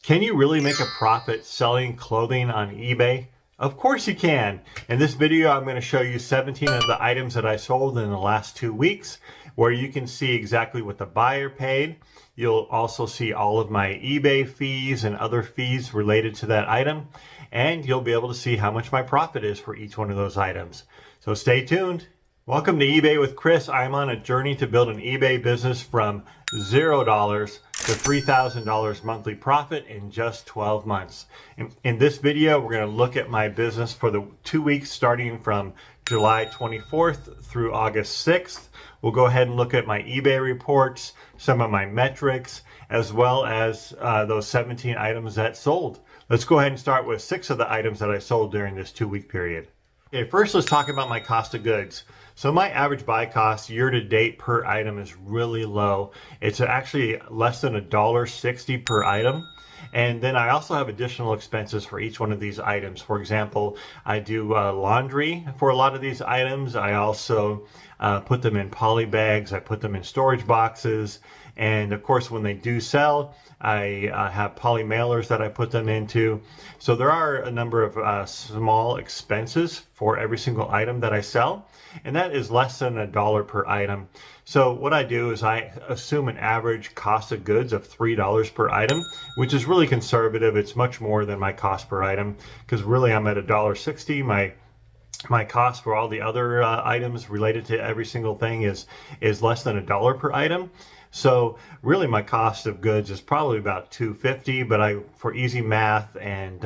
Can you really make a profit selling clothing on eBay? Of course you can. In this video, I'm going to show you 17 of the items that I sold in the last 2 weeks, where you can see exactly what the buyer paid. You'll also see all of my eBay fees and other fees related to that item, and you'll be able to see how much my profit is for each one of those items. So stay tuned. Welcome to eBay with Chris. I'm on a journey to build an eBay business from $0 to $3,000 monthly profit in just 12 months. In this video, we're going to look at my business for the 2 weeks starting from July 24th through August 6th. We'll go ahead and look at my eBay reports, some of my metrics, as well as those 17 items that sold. Let's go ahead and start with 6 of the items that I sold during this 2-week period. Okay, first let's talk about my cost of goods. So my average buy cost year to date per item is really low. It's actually less than $1.60 per item. And then I also have additional expenses for each one of these items. For example, I do laundry for a lot of these items. I also put them in poly bags. I put them in storage boxes. And of course, when they do sell, I have poly mailers that I put them into. So there are a number of small expenses for every single item that I sell, and that is less than $1 per item. So what I do is I assume an average cost of goods of $3 per item, which is really conservative. It's much more than my cost per item, because really I'm at $1.60. My cost for all the other items related to every single thing is less than $1 per item. So really my cost of goods is probably about $2.50, but for easy math and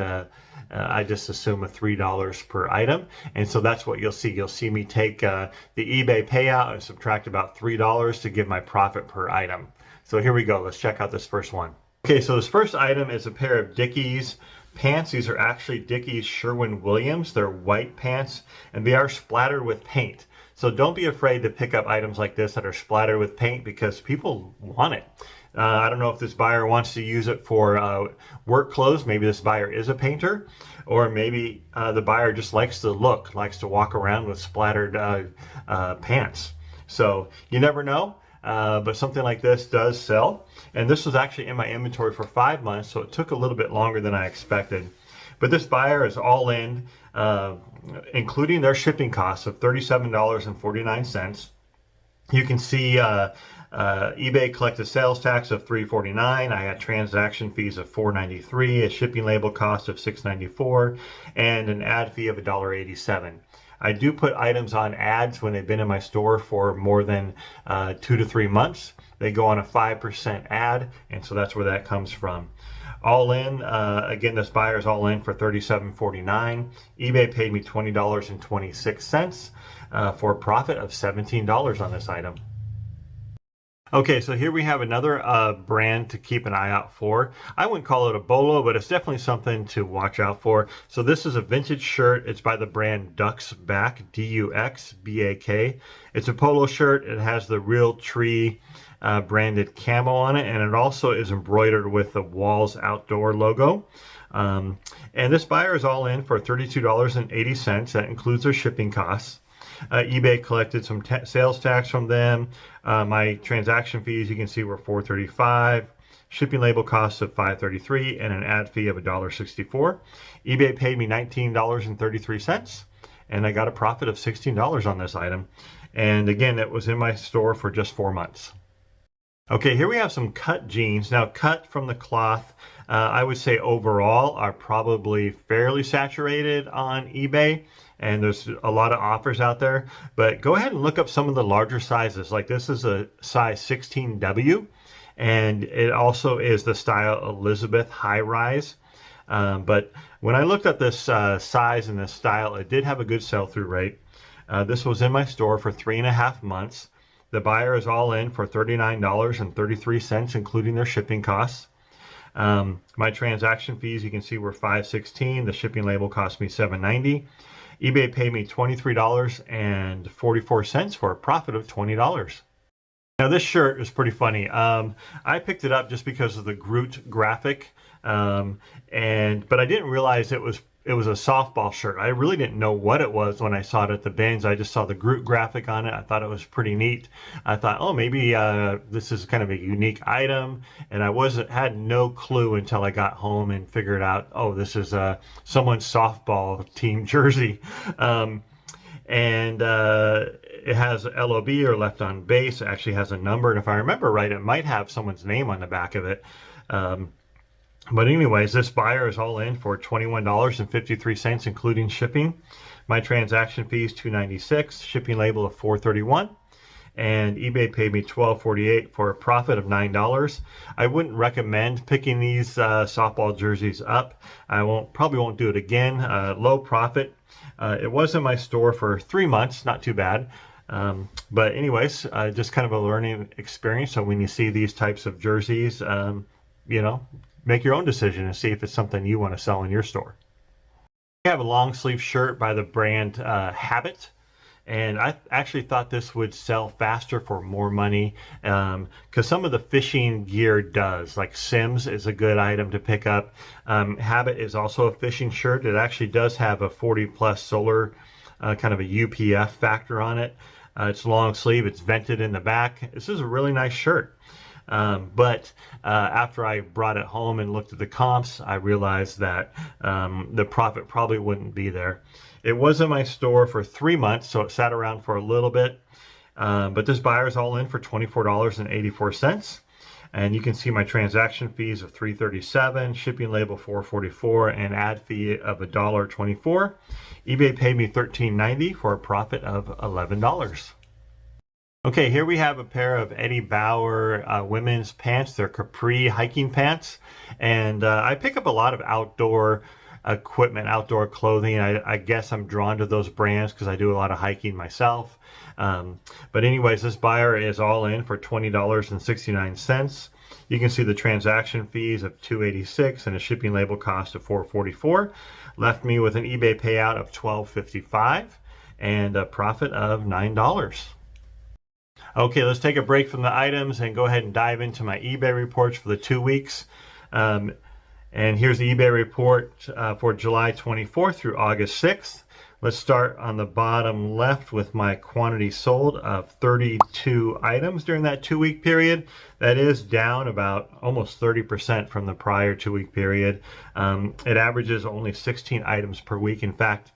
I just assume a $3 per item. And so that's what you'll see. You'll see me take the eBay payout and subtract about $3 to give my profit per item. So here we go. Let's check out this first one. Okay, so this first item is a pair of Dickies pants. These are actually Dickies Sherwin-Williams. They're white pants and they are splattered with paint. So don't be afraid to pick up items like this that are splattered with paint, because people want it. I don't know if this buyer wants to use it for work clothes. Maybe this buyer is a painter, or maybe the buyer just likes the look, likes to walk around with splattered pants. So you never know. But something like this does sell. And this was actually in my inventory for 5 months, so it took a little bit longer than I expected. But this buyer is all in, including their shipping costs of $37.49. You can see eBay collected sales tax of $3.49. I had transaction fees of $4.93, a shipping label cost of $6.94, and an ad fee of $1.87. I do put items on ads when they've been in my store for more than 2 to 3 months. They go on a 5% ad, and so that's where that comes from. All in, again, this buyer is all in for $37.49. eBay paid me $20.26 for a profit of $17 on this item. Okay, so here we have another brand to keep an eye out for. I wouldn't call it a bolo, but it's definitely something to watch out for. So this is a vintage shirt. It's by the brand Ducks Back, D-U-X-B-A-K. It's a polo shirt. It has the Real Tree branded camo on it, and it also is embroidered with the Walls Outdoor logo. And this buyer is all in for $32.80. That includes their shipping costs. eBay collected some sales tax from them. My transaction fees, you can see, were $4.35. Shipping label costs of $5.33 and an ad fee of $1.64. eBay paid me $19.33, and I got a profit of $16 on this item. And again, it was in my store for just 4 months. Okay, here we have some cut jeans. Now, cut from the cloth, I would say overall are probably fairly saturated on eBay, and there's a lot of offers out there. But go ahead and look up some of the larger sizes. Like this is a size 16W, and it also is the style Elizabeth high rise. But when I looked at this size and this style, it did have a good sell-through rate. This was in my store for 3.5 months. The buyer is all in for $39.33, including their shipping costs. My transaction fees, you can see, were $5.16. The shipping label cost me $7.90. eBay paid me $23.44 for a profit of $20. Now this shirt is pretty funny. I picked it up just because of the Groot graphic, but I didn't realize it it was a softball shirt. I really didn't know what it was when I saw it at the bins. I just saw the group graphic on it. I thought it was pretty neat. I thought, oh, maybe this is kind of a unique item, and I had no clue until I got home and figured out, oh, this is someone's softball team jersey. And it has LOB, or left on base. It actually has a number, and if I remember right, it might have someone's name on the back of it. But anyways, this buyer is all in for $21.53, including shipping. My transaction fee is $2.96, shipping label of $4.31, and eBay paid me $12.48 for a profit of $9. I wouldn't recommend picking these softball jerseys up. I probably won't do it again. Low profit. It was in my store for 3 months, not too bad. But anyways, just kind of a learning experience. So when you see these types of jerseys, you know, make your own decision and see if it's something you want to sell in your store. I have a long sleeve shirt by the brand Habit, and I actually thought this would sell faster for more money, because some of the fishing gear does, like Sims is a good item to pick up. Habit is also a fishing shirt. It actually does have a 40+ solar kind of a UPF factor on it. It's long sleeve, it's vented in the back. This is a really nice shirt. But after I brought it home and looked at the comps, I realized that the profit probably wouldn't be there. It was in my store for 3 months, so it sat around for a little bit. But this buyer is all in for $24.84. And you can see my transaction fees of $3.37, shipping label $4.44, and ad fee of $1.24. eBay paid me $13.90 for a profit of $11. Okay, here we have a pair of Eddie Bauer women's pants. They're capri hiking pants. And I pick up a lot of outdoor equipment, outdoor clothing. I guess I'm drawn to those brands because I do a lot of hiking myself. But anyways, this buyer is all in for $20.69. You can see the transaction fees of $2.86 and a shipping label cost of $4.44. Left me with an eBay payout of $12.55 and a profit of $9. Okay, let's take a break from the items and go ahead and dive into my eBay reports for the 2 weeks. And here's the eBay report for July 24th through August 6th. Let's start on the bottom left with my quantity sold of 32 items during that 2-week period. That is down about almost 30% from the prior 2-week period. It averages only 16 items per week. In fact,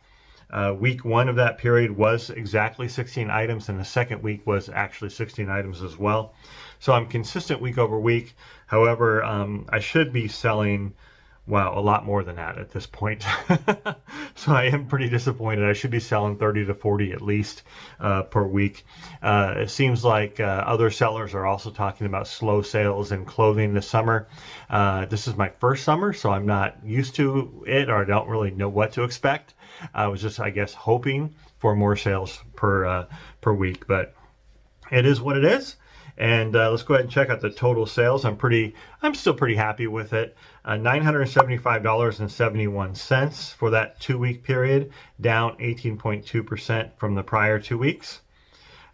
week 1 of that period was exactly 16 items, and the second week was actually 16 items as well. So I'm consistent week over week. However, I should be selling, wow, a lot more than that at this point. So I am pretty disappointed. I should be selling 30 to 40 at least per week. It seems like other sellers are also talking about slow sales in clothing this summer. This is my first summer, so I'm not used to it, or I don't really know what to expect. I was just, I guess, hoping for more sales per week, but it is what it is. And let's go ahead and check out the total sales. I'm still pretty happy with it. $975.71 for that 2-week period, down 18.2% from the prior 2 weeks.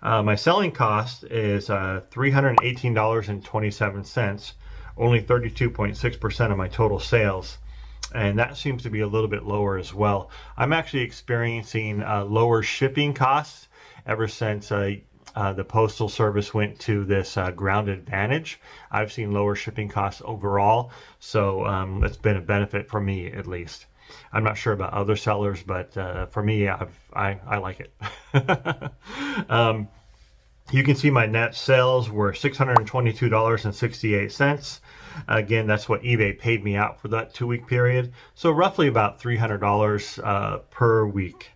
My selling cost is $318.27, only 32.6% of my total sales. And that seems to be a little bit lower as well. I'm actually experiencing lower shipping costs ever since the Postal Service went to this ground advantage. I've seen lower shipping costs overall, so it's been a benefit for me at least. I'm not sure about other sellers, but for me, I like it. You can see my net sales were $622.68. Again, that's what eBay paid me out for that 2-week period. So roughly about $300 per week.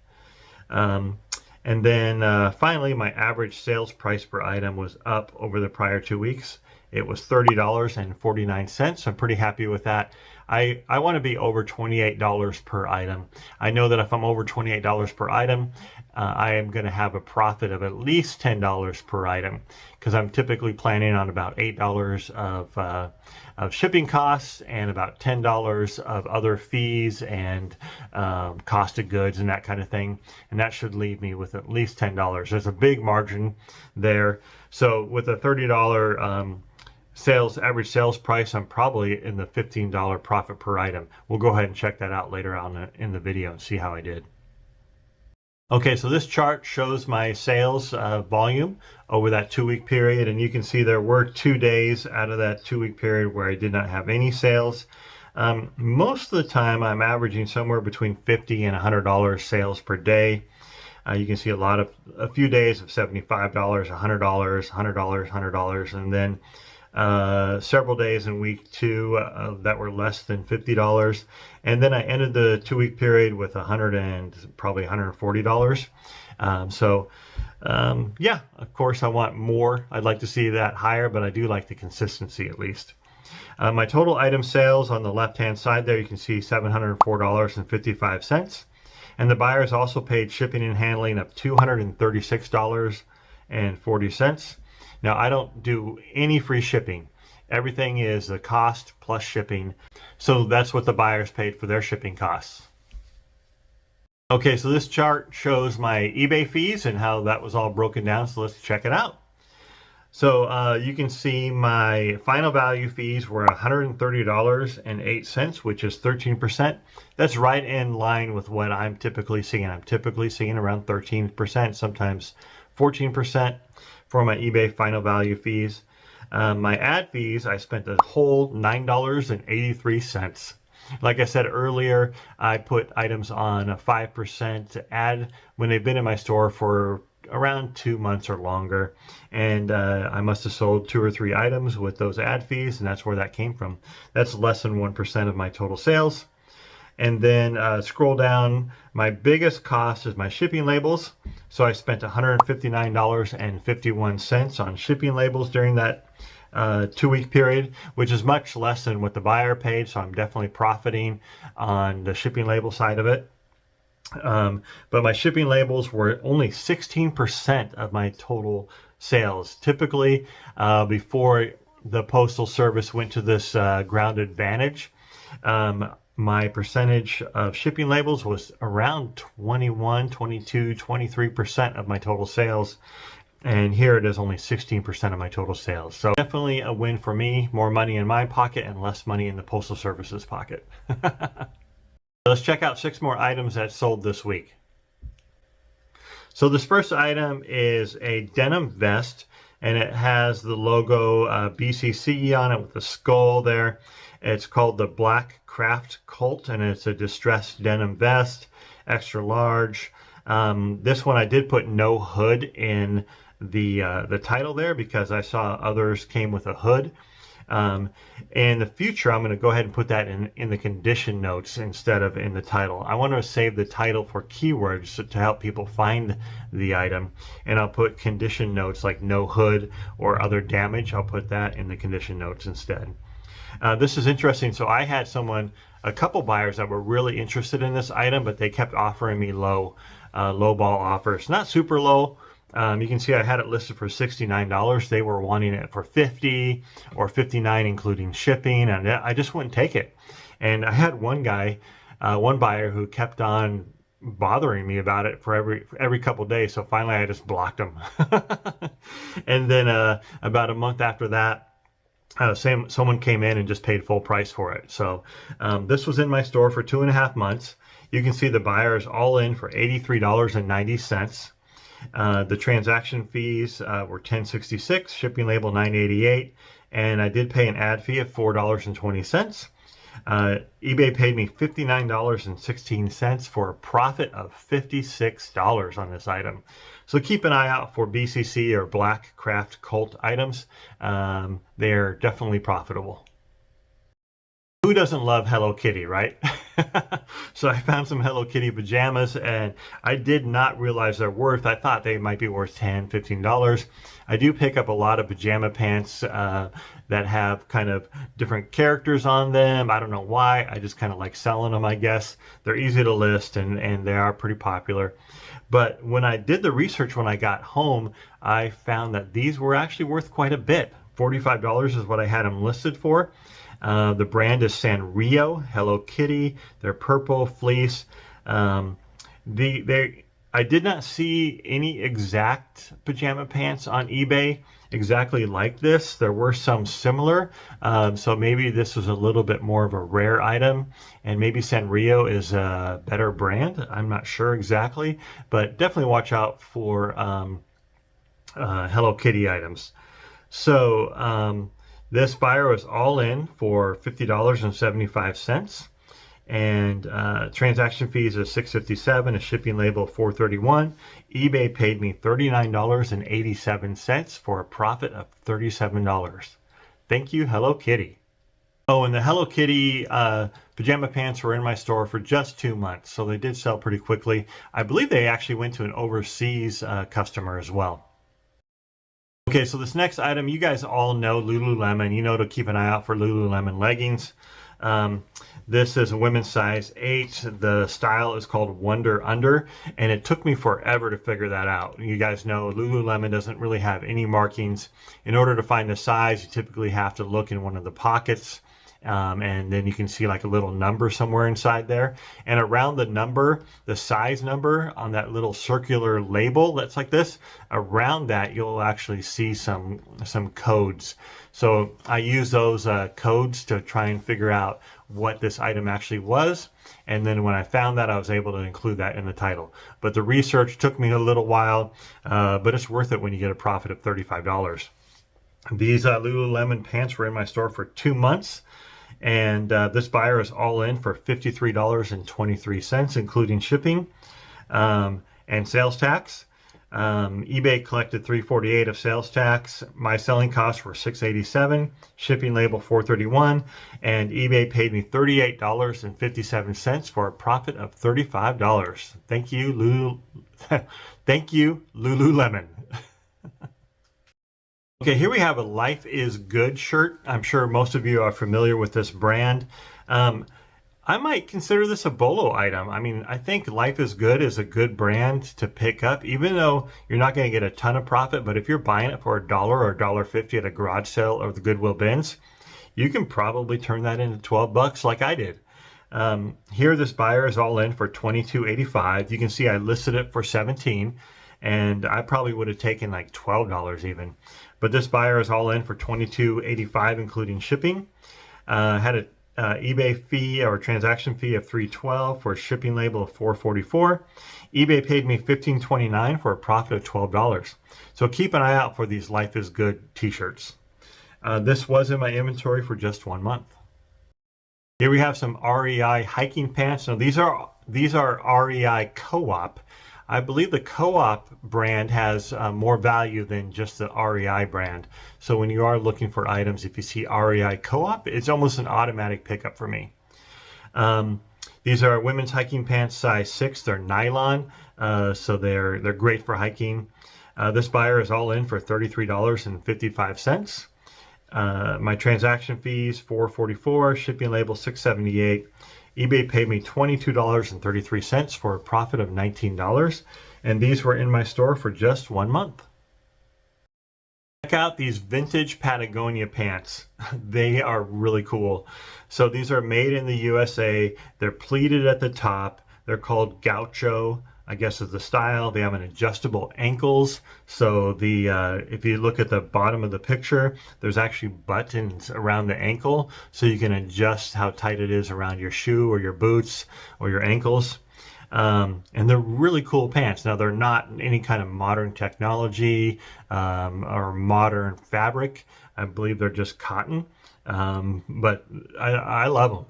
And then finally, my average sales price per item was up over the prior 2 weeks. It was $30.49. So I'm pretty happy with that. I want to be over $28 per item. I know that if I'm over $28 per item, I am going to have a profit of at least $10 per item, because I'm typically planning on about $8 of shipping costs and about $10 of other fees and cost of goods and that kind of thing. And that should leave me with at least $10. There's a big margin there. So with a $30 average sales price, I'm probably in the $15 profit per item. We'll go ahead and check that out later on in the video and see how I did. Okay, so this chart shows my sales volume over that 2-week period, and you can see there were 2 days out of that 2-week period where I did not have any sales. Most of the time I'm averaging somewhere between $50 and $100 sales per day. You can see a few days of $75, $100, $100, $100, and then several days in week 2 that were less than $50, and then I ended the 2-week period with probably $140. Yeah, of course I want more. I'd like to see that higher, but I do like the consistency at least. My total item sales on the left hand side there, you can see $704.55. And the buyers also paid shipping and handling of $236.40. Now, I don't do any free shipping. Everything is the cost plus shipping. So that's what the buyers paid for their shipping costs. Okay, so this chart shows my eBay fees and how that was all broken down. So let's check it out. So you can see my final value fees were $130.08, which is 13%. That's right in line with what I'm typically seeing. I'm typically seeing around 13%, sometimes 14% for my eBay final value fees. My ad fees, I spent a whole $9.83. Like I said earlier, I put items on a 5% ad when they've been in my store for around 2 months or longer, and I must have sold 2 or 3 items with those ad fees, and that's where that came from. That's less than 1% of my total sales. And then scroll down, my biggest cost is my shipping labels. So I spent $159.51 on shipping labels during that 2-week period, which is much less than what the buyer paid, so I'm definitely profiting on the shipping label side of it. But my shipping labels were only 16% of my total sales. Typically, before the Postal Service went to this ground advantage, my percentage of shipping labels was around 21, 22, 23% of my total sales. And here it is only 16% of my total sales. So definitely a win for me. More money in my pocket and less money in the Postal Service's pocket. Let's check out 6 more items that sold this week. So this first item is a denim vest, and it has the logo BCCE on it with the skull there. It's called the Black Craft Cult, and it's a distressed denim vest, extra large. This one I did put no hood in the title there because I saw others came with a hood. In the future, I'm going to go ahead and put that in the condition notes instead of in the title. I want to save the title for keywords to help people find the item, and I'll put condition notes like no hood or other damage. I'll put that in the condition notes instead. This is interesting. So I had a couple buyers that were really interested in this item, but they kept offering me low ball offers. Not super low. You can see I had it listed for $69. They were wanting it for $50 or $59, including shipping, and I just wouldn't take it. And I had one buyer who kept on bothering me about it for every couple of days. So finally, I just blocked him. And then about a month after that, someone came in and just paid full price for it. So this was in my store for 2.5 months. You can see the buyer is all in for $83.90. The transaction fees were $10.66, shipping label $9.88, and I did pay an ad fee of $4.20. eBay paid me $59.16 for a profit of $56 on this item. So keep an eye out for BCC or Black Craft Cult items. They're definitely profitable. Who doesn't love Hello Kitty, right? So I found some Hello Kitty pajamas, and I did not realize their worth. I thought they might be worth $10, $15. I do pick up a lot of pajama pants that have kind of different characters on them. I don't know why. I just kind of like selling them, I guess. They're easy to list, and they are pretty popular. But when I did the research when I got home, I found that these were actually worth quite a bit. $45 is what I had them listed for. The brand is Sanrio, Hello Kitty. They're purple fleece. I did not see any exact pajama pants on eBay. exactly like this. There were some similar, so maybe this was a little bit more of a rare item, and maybe Sanrio is a better brand. I'm not sure exactly, but definitely watch out for Hello Kitty items. So this buyer was all in for $50.75. And transaction fees of $6.57, a shipping label of $4.31. eBay paid me $39.87 for a profit of $37. Thank you, Hello Kitty. Oh, and the Hello Kitty pajama pants were in my store for just 2 months, so they did sell pretty quickly. I believe they actually went to an overseas customer as well. Okay, so this next item, you guys all know Lululemon. You know to keep an eye out for Lululemon leggings. This is a women's size 8. The style is called Wonder Under, and it took me forever to figure that out. You guys know Lululemon doesn't really have any markings. In order to find the size, you typically have to look in one of the pockets, and then you can see like a little number somewhere inside there. And around the number, the size number on that little circular label that's like this, around that you'll actually see some codes. So I use those codes to try and figure out what this item actually was, and then when I found that, I was able to include that in the title. But the research took me a little while, but it's worth it when you get a profit of $35. These Lululemon pants were in my store for 2 months, and this buyer is all in for $53.23, including shipping and sales tax. eBay collected $348 of sales tax. My selling costs were $687, shipping label $431, and eBay paid me $38.57 for a profit of $35. Thank you, Thank you, Lululemon. Okay, here we have a Life is Good shirt. I'm sure most of you are familiar with this brand. I might consider this a BOLO item. I mean, I think Life is Good is a good brand to pick up, even though you're not going to get a ton of profit. But if you're buying it for $1 or $1.50 at a garage sale or the Goodwill bins, you can probably turn that into 12 bucks like I did. Here, this buyer is all in for $22.85. You can see I listed it for $17, and I probably would have taken like $12 even. But this buyer is all in for $22.85, including shipping. Had a eBay fee or transaction fee of $3.12 for a shipping label of $4.44. eBay paid me $15.29 for a profit of $12. So keep an eye out for these Life is Good t-shirts. This was in my inventory for just 1 month. Here we have some REI hiking pants. Now these are REI Co-op. I believe the Co-op brand has more value than just the REI brand. So when you are looking for items, if you see REI Co-op, it's almost an automatic pickup for me. These are women's hiking pants size 6. They're nylon, so they're great for hiking. This buyer is all in for $33.55. My transaction fees $4.44, shipping label $6.78. eBay paid me $22.33 for a profit of $19, and these were in my store for just 1 month. Check out these vintage Patagonia pants. They are really cool. So these are made in the USA. They're pleated at the top. They're called gaucho, I guess is the style. They have an adjustable ankles. So if you look at the bottom of the picture, there's actually buttons around the ankle, so you can adjust how tight it is around your shoe or your boots or your ankles. And they're really cool pants. Now they're not any kind of modern technology or modern fabric. I believe they're just cotton. But I love them.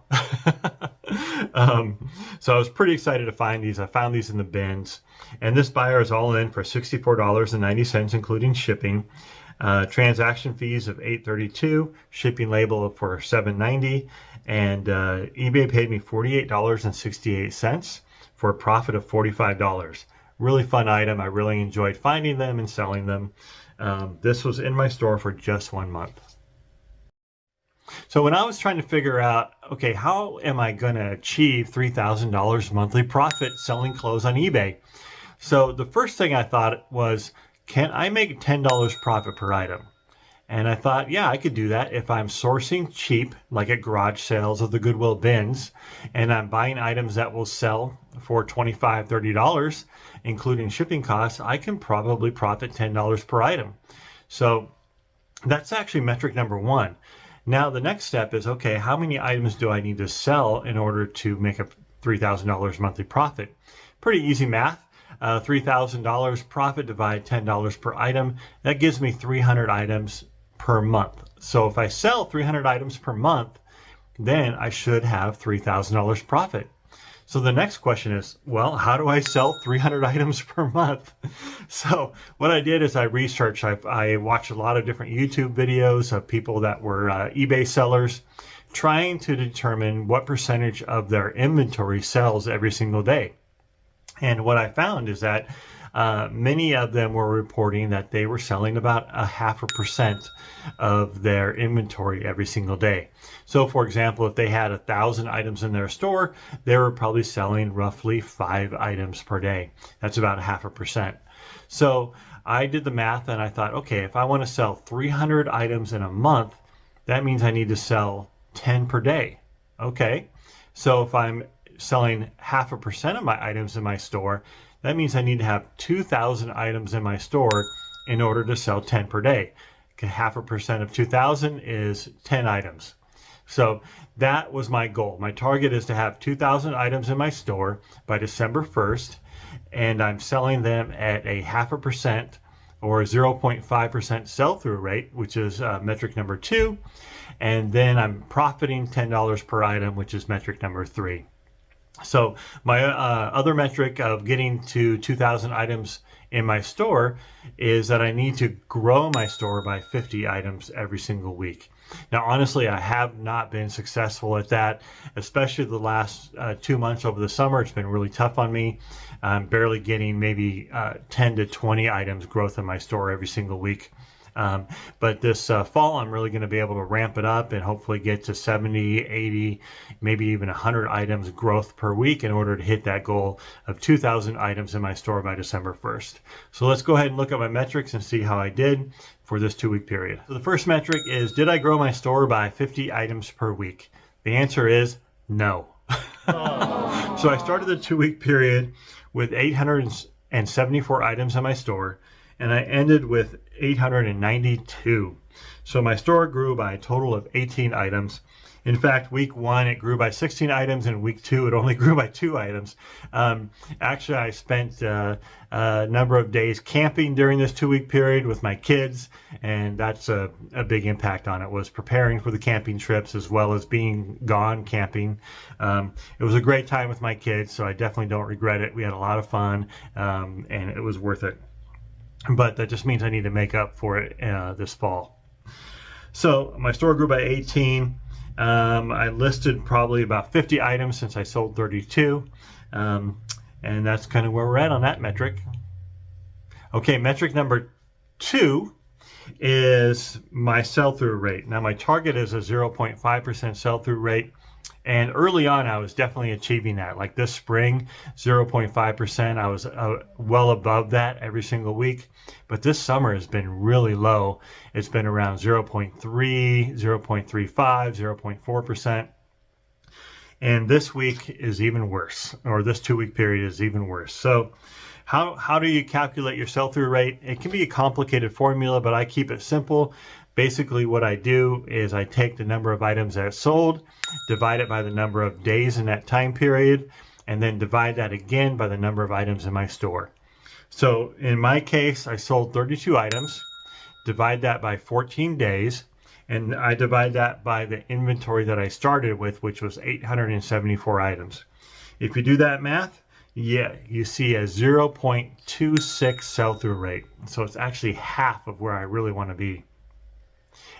So I was pretty excited to find these. I found these in the bins, and this buyer is all in for $64.90, including shipping. Transaction fees of $8.32, shipping label for $7.90, and eBay paid me $48.68 for a profit of $45. Really fun item. I really enjoyed finding them and selling them. This was in my store for just 1 month. So when I was trying to figure out, okay, how am I going to achieve $3,000 monthly profit selling clothes on eBay? So the first thing I thought was, can I make $10 profit per item? And I thought, yeah, I could do that if I'm sourcing cheap, like at garage sales or the Goodwill bins, and I'm buying items that will sell for $25, $30, including shipping costs. I can probably profit $10 per item. So That's actually metric number one. Now the next step is, okay, how many items do I need to sell in order to make a $3,000 monthly profit? Pretty easy math. $3,000 profit divided $10 per item. That gives me 300 items per month. So if I sell 300 items per month, then I should have $3,000 profit. So the next question is, well, how do I sell 300 items per month? So what I did is I researched, I watched a lot of different YouTube videos of people that were eBay sellers, trying to determine what percentage of their inventory sells every single day. And what I found is that many of them were reporting that they were selling about 0.5% of their inventory every single day. So for example, if they had 1,000 items in their store, they were probably selling roughly 5 items per day. That's about 0.5%. So I did the math and I thought, okay, if I want to sell 300 items in a month, that means I need to sell 10 per day. Okay, so if I'm selling 0.5% of my items in my store, that means I need to have 2,000 items in my store in order to sell 10 per day. 0.5% of 2,000 is 10 items. So that was my goal. My target is to have 2,000 items in my store by December 1st, and I'm selling them at a 0.5% or 0.5% sell-through rate, which is metric number 2. And then I'm profiting $10 per item, which is metric number 3. So my other metric of getting to 2,000 items in my store is that I need to grow my store by 50 items every single week. Now, honestly, I have not been successful at that, especially the last 2 months over the summer. It's been really tough on me. I'm barely getting maybe 10 to 20 items growth in my store every single week. But this fall, I'm really going to be able to ramp it up and hopefully get to 70, 80, maybe even 100 items growth per week in order to hit that goal of 2,000 items in my store by December 1st. So let's go ahead and look at my metrics and see how I did for this 2-week period. So the first metric is, did I grow my store by 50 items per week? The answer is no. So I started the 2-week period with 874 items in my store, and I ended with 892. So my store grew by a total of 18 items. In fact, week 1, it grew by 16 items, and week 2, it only grew by 2 items. Actually, I spent a number of days camping during this 2-week period with my kids, and that's a big impact on it, was preparing for the camping trips as well as being gone camping. It was a great time with my kids, so I definitely don't regret it. We had a lot of fun, and it was worth it. But that just means I need to make up for it this fall. So my store grew by 18. I listed probably about 50 items since I sold 32. And that's kind of where we're at on that metric. Okay, metric number 2 is my sell-through rate. Now my target is a 0.5% sell-through rate. And early on, I was definitely achieving that. Like this spring, 0.5%, I was well above that every single week. But this summer has been really low. It's been around 0.3, 0.35, 0.4%. And this week is even worse, or this 2-week period is even worse. So how do you calculate your sell-through rate? It can be a complicated formula, but I keep it simple. Basically, what I do is I take the number of items that sold, divide it by the number of days in that time period, and then divide that again by the number of items in my store. So in my case, I sold 32 items, divide that by 14 days, and I divide that by the inventory that I started with, which was 874 items. If you do that math, yeah, you see a 0.26 sell-through rate. So it's actually half of where I really want to be.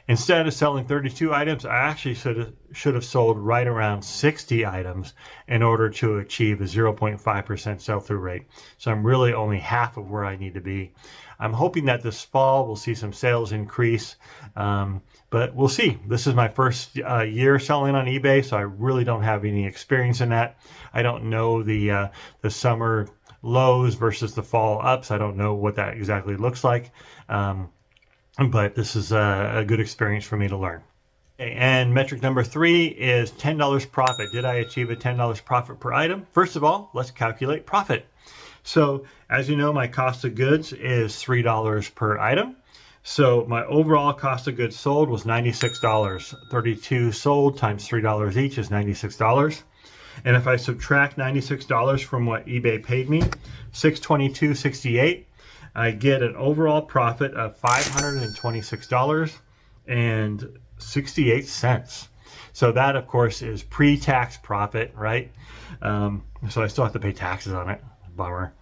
Instead of selling 32 items, I actually should have sold right around 60 items in order to achieve a 0.5% sell-through rate. So I'm really only half of where I need to be. I'm hoping that this fall we'll see some sales increase, but we'll see. This is my first year selling on eBay, so I really don't have any experience in that. I don't know the summer lows versus the fall ups. I don't know what that exactly looks like. But this is a good experience for me to learn. Okay, and metric number 3 is $10 profit. Did I achieve a $10 profit per item? First of all, let's calculate profit. So as you know, my cost of goods is $3 per item. So my overall cost of goods sold was $96. 32 sold times $3 each is $96. And if I subtract $96 from what eBay paid me, $622.68, I get an overall profit of $526.68. So that, of course, is pre-tax profit, right? So I still have to pay taxes on it. Bummer.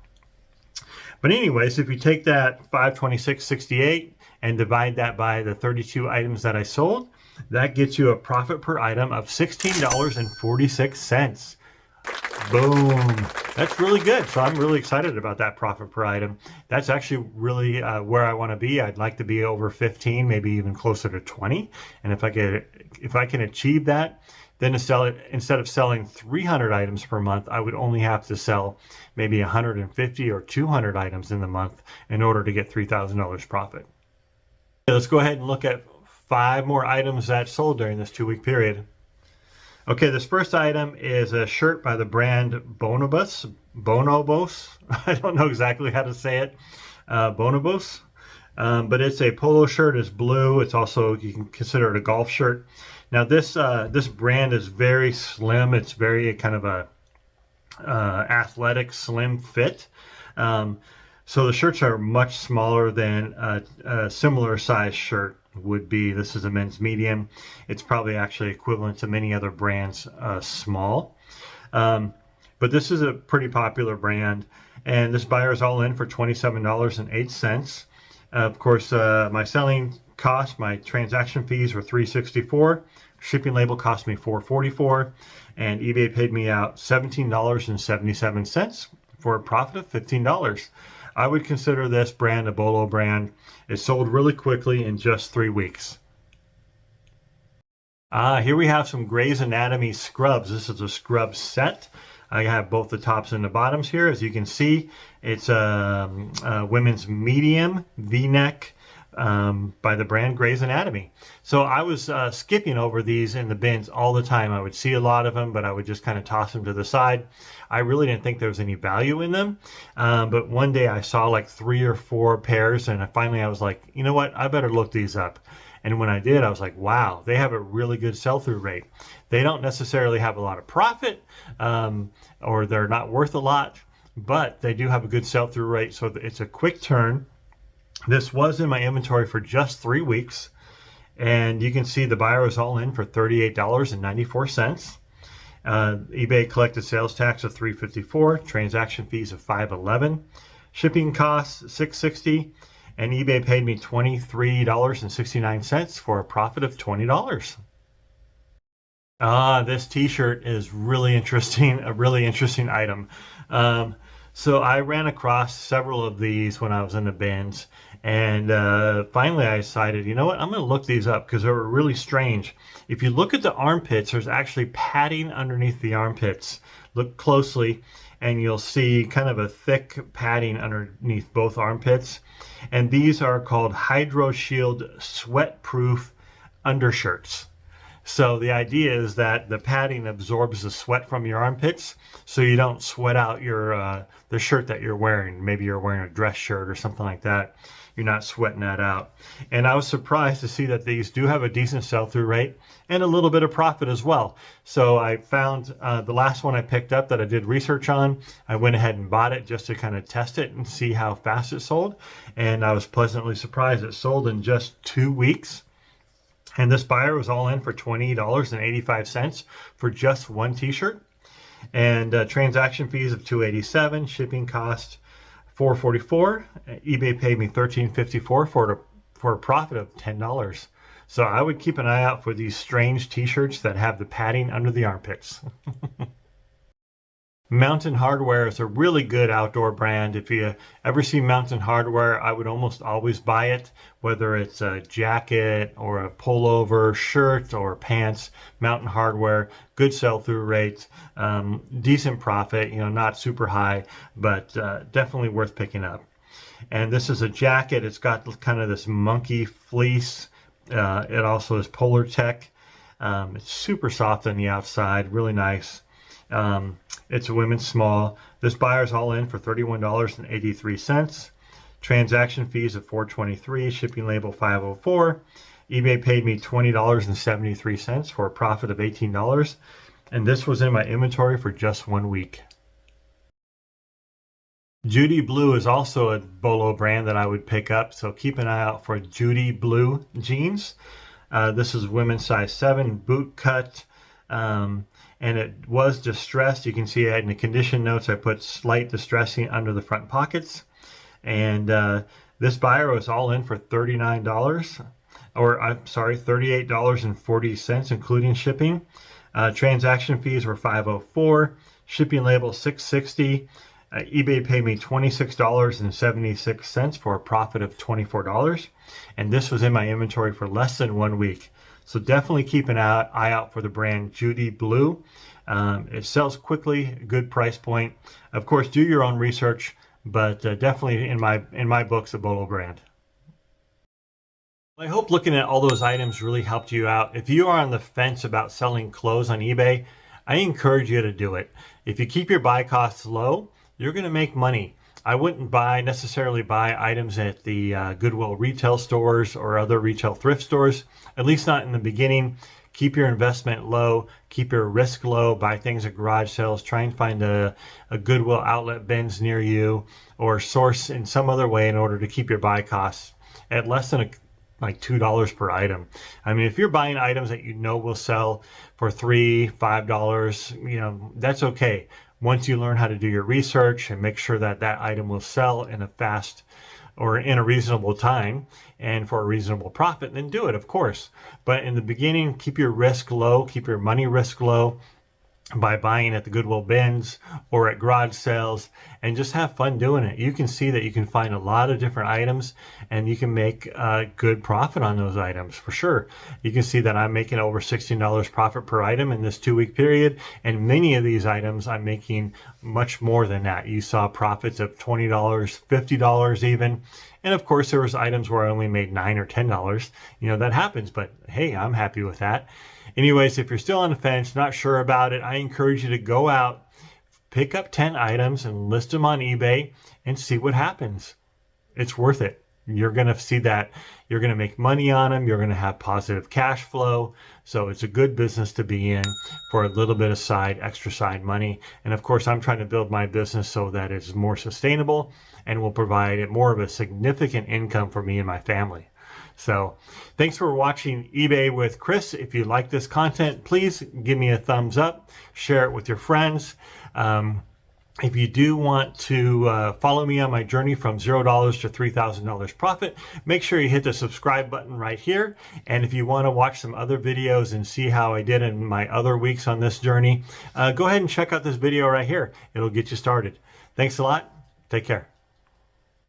But anyways, if you take that $526.68 and divide that by the 32 items that I sold, that gets you a profit per item of $16.46. Boom. That's really good. So I'm really excited about that profit per item. That's actually really where I want to be. I'd like to be over 15, maybe even closer to 20. And if I can achieve that, then instead of selling 300 items per month, I would only have to sell maybe 150 or 200 items in the month in order to get $3,000 profit. Let's go ahead and look at 5 more items that sold during this 2-week period. Okay, this first item is a shirt by the brand Bonobos. I don't know exactly how to say it. Bonobos. But it's a polo shirt. It's blue. It's also, you can consider it a golf shirt. Now this brand is very slim. It's very kind of a athletic, slim fit. So the shirts are much smaller than a similar size shirt would be. This is a men's medium. It's probably actually equivalent to many other brands small. But this is a pretty popular brand, and this buyer is all in for $27.08. Of course, my selling cost, my transaction fees were $364. Shipping label cost me $444, and eBay paid me out $17.77 for a profit of $15. I would consider this brand a Bolo brand. It sold really quickly in just 3 weeks. Here we have some Grey's Anatomy scrubs. This is a scrub set. I have both the tops and the bottoms here. As you can see, it's a women's medium V-neck by the brand Grey's Anatomy. So I was skipping over these in the bins all the time. I would see a lot of them, but I would just kind of toss them to the side. I really didn't think there was any value in them. But one day I saw like 3 or 4 pairs, and finally I was like, you know what? I better look these up. And when I did, I was like, wow, they have a really good sell-through rate. They don't necessarily have a lot of profit, or they're not worth a lot, but they do have a good sell-through rate. So it's a quick turn. This was in my inventory for just 3 weeks, and you can see the buyer was all in for $38.94. eBay collected sales tax of $354, transaction fees of $511, shipping costs $660, and eBay paid me $23.69 for a profit of $20. This t-shirt is really interesting, a really interesting item. So I ran across several of these when I was in the bins, and finally I decided, you know what, I'm going to look these up because they were really strange. If you look at the armpits, there's actually padding underneath the armpits. Look closely and you'll see kind of a thick padding underneath both armpits. And these are called Hydro Shield Sweat-Proof undershirts. So the idea is that the padding absorbs the sweat from your armpits, so you don't sweat out your the shirt that you're wearing. Maybe you're wearing a dress shirt or something like that. You're not sweating that out. And I was surprised to see that these do have a decent sell-through rate and a little bit of profit as well. So I found the last one I picked up that I did research on. I went ahead and bought it just to kind of test it and see how fast it sold. And I was pleasantly surprised. It sold in just 2 weeks. And this buyer was all in for $20.85 for just one t-shirt. And transaction fees of $287, shipping cost $444. eBay paid me $13.54 for a profit of $10. So I would keep an eye out for these strange t-shirts that have the padding under the armpits. Mountain Hardwear is a really good outdoor brand. If you ever see Mountain Hardwear, I would almost always buy it, whether it's a jacket or a pullover, shirt or pants. Mountain Hardwear, good sell-through rates, decent profit, you know, not super high, but definitely worth picking up. And this is a jacket. It's got kind of this monkey fleece. It also is Polar Tech. It's super soft on the outside, really nice. It's a women's small. This buyer's all in for $31.83. Transaction fees of $4.23, shipping label $5.04. eBay paid me $20.73 for a profit of $18. And this was in my inventory for just 1 week. Judy Blue is also a Bolo brand that I would pick up, so keep an eye out for Judy Blue jeans. This is women's size 7, boot cut, and it was distressed. You can see it in the condition notes. I put slight distressing under the front pockets, and this buyer was all in for $39, or I'm sorry, $38.40, including shipping. Transaction fees were $5.04, shipping label $6.60. eBay paid me $26.76 for a profit of $24, and this was in my inventory for less than 1 week. So definitely keep an eye out for the brand Judy Blue. It sells quickly, good price point. Of course, do your own research, but definitely in my books, a Bolo brand. I hope looking at all those items really helped you out. If you are on the fence about selling clothes on eBay, I encourage you to do it. If you keep your buy costs low, you're going to make money. I wouldn't necessarily buy items at the Goodwill retail stores or other retail thrift stores, at least not in the beginning. Keep your investment low, keep your risk low, buy things at garage sales, try and find a Goodwill Outlet Bins near you, or source in some other way in order to keep your buy costs at less than like $2 per item. I mean, if you're buying items that you know will sell for $3, $5, that's okay. Once you learn how to do your research and make sure that that item will sell in a fast or in a reasonable time and for a reasonable profit, then do it, of course. But in the beginning, keep your risk low, keep your money risk low by buying at the Goodwill bins or at garage sales, and just have fun doing it. You can see that you can find a lot of different items and you can make a good profit on those items for sure. You can see that I'm making over $16 profit per item in this 2-week period, and many of these items I'm making much more than that. You saw profits of $20, $50 even. And of course, there was items where I only made $9 or $10. That happens, but hey, I'm happy with that. Anyways, if you're still on the fence, not sure about it, I encourage you to go out, pick up 10 items and list them on eBay and see what happens. It's worth it. You're going to see that you're going to make money on them. You're going to have positive cash flow. So it's a good business to be in for a little bit of extra side money. And of course, I'm trying to build my business so that it's more sustainable and will provide more of a significant income for me and my family. So thanks for watching eBay with Chris. If you like this content, please give me a thumbs up, share it with your friends. If you do want to follow me on my journey from $0 to $3,000 profit, make sure you hit the subscribe button right here. And if you want to watch some other videos and see how I did in my other weeks on this journey, go ahead and check out this video right here. It'll get you started. Thanks a lot. Take care.